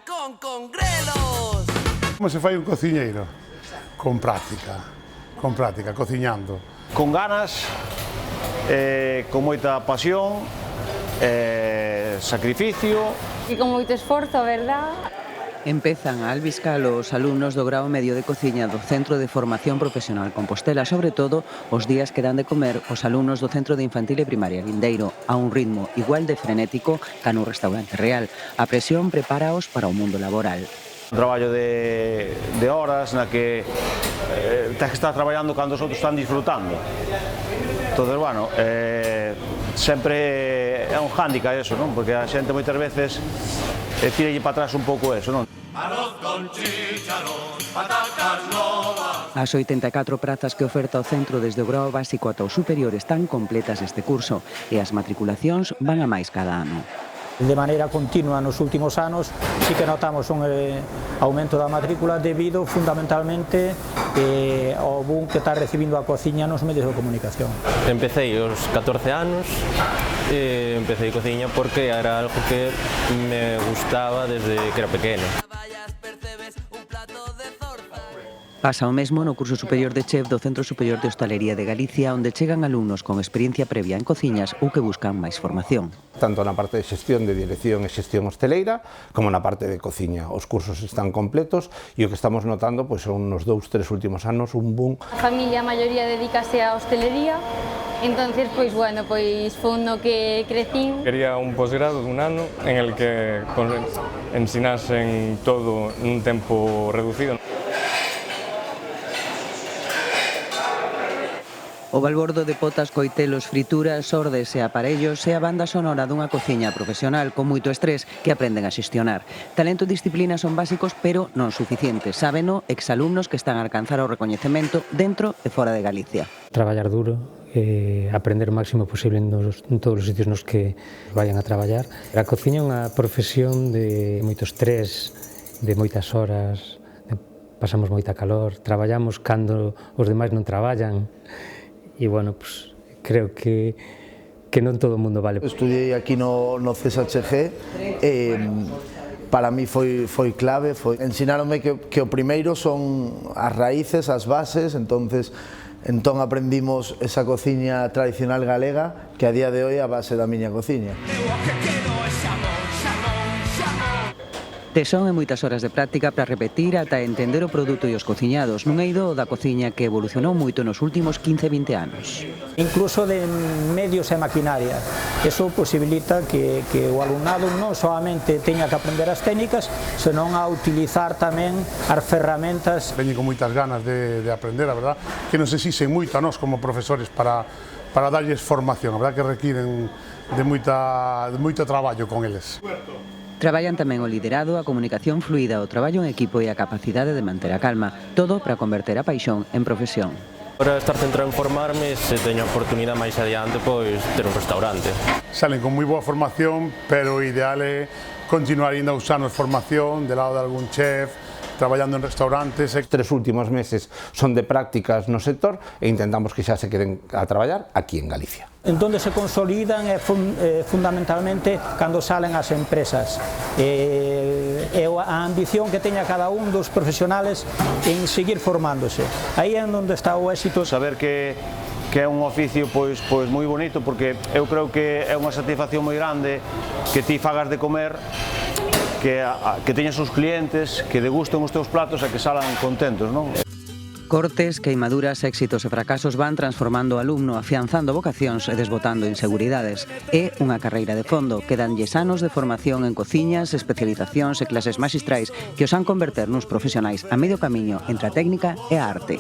con grelos. Como se fai un cociñeiro? Con práctica, cociñando. Con ganas, con moita pasión, sacrificio. E con moito esforzo, verdad? Empezan a albiscar os alumnos do grao medio de cociña do Centro de Formación Profesional Compostela, sobre todo os días que dan de comer os alumnos do Centro de Infantil e Primaria Lindeiro a un ritmo igual de frenético que no restaurante real. A presión prepáraos para o mundo laboral. Un traballo de horas na que tens que estar traballando cando os outros están disfrutando. Entonces, bueno, sempre é un hándicap eso, non? Porque a xente moitas veces tiralle para atrás un pouco eso, non? Arroz con chícharos, patacas novas. As 84 prazas que oferta o centro desde o grao básico ata o superior están completas este curso e as matriculacións van a máis cada ano. De maneira continua nos últimos anos sí que notamos un aumento da matrícula debido fundamentalmente ao boom que está recibindo a cociña nos medios de comunicación. Empecé aos 14 anos e empecé cociña porque era algo que me gustaba desde que era pequeno. Pasa o mesmo no curso superior de chef do Centro Superior de Hostalería de Galicia, onde chegan alumnos con experiencia previa en cociñas ou que buscan máis formación. Tanto na parte de xestión de dirección e xestión hosteleira, como na parte de cociña. Os cursos están completos e o que estamos notando pois, son nos 2-3 últimos anos un boom. A familia, a maioría, dedícase á hostelería, entonces, pois, bueno, pois foi no que crecín. Quería un posgrado dun ano en el que ensinasen todo nun tempo reducido. O balbordo de potas, coitelos, frituras, ordes e aparellos é a banda sonora dunha cociña profesional con moito estrés que aprenden a xestionar. Talento e disciplina son básicos, pero non suficientes. Sábeno exalumnos que están a alcanzar o recoñecemento dentro e fora de Galicia. Traballar duro, aprender o máximo posible en todos os sitios nos que vayan a traballar. A cociña é unha profesión de moito estrés, de moitas horas, pasamos moita calor, traballamos cando os demais non traballan. E, bueno, pues, creo que non todo o mundo vale. Estudiei aquí no CSHG e para mí foi clave, ensináronme que o primeiro son as raíces, as bases, entón aprendimos esa cociña tradicional galega que a día de hoy é a base da miña cociña. Tesón e moitas horas de práctica para repetir ata entender o produto e os cociñados nun eido da cociña que evolucionou moito nos últimos 15-20 anos. Incluso de medios e maquinaria. Eso posibilita que o alumnado non solamente teña que aprender as técnicas, senón a utilizar tamén as ferramentas. Veñen con moitas ganas de aprender, a verdad, que nos exixen moito a nós como profesores para darlles formación, a verdad que requiren de moito traballo con eles. Traballan tamén o liderado, a comunicación fluida, o traballo en equipo e a capacidade de manter a calma, todo para converter a paixón en profesión. Para estar centrado en formarme, se teño a oportunidade máis adiante, pois ter un restaurante. Salen con moi boa formación, pero o ideal é continuar ainda usando formación de lado de algún chef, traballando en restaurantes. 3 últimos meses son de prácticas no sector e intentamos que xa se queden a traballar aquí en Galicia. En donde se consolidan fundamentalmente cando salen as empresas. A ambición que teña cada un dos profesionales en seguir formándose. Aí é onde está o éxito. Saber que é un oficio pois moi bonito, porque eu creo que é unha satisfacción moi grande que ti fagas de comer, que teñas os clientes, que degusten os teus platos e que salan contentos, non? Cortes, queimaduras, éxitos e fracasos van transformando o alumno, afianzando vocacións e desbotando inseguridades. É unha carreira de fondo, quedanlles anos de formación en cociñas, especializacións e clases maxistrais que os han converter nuns profesionais a medio camiño entre a técnica e a arte.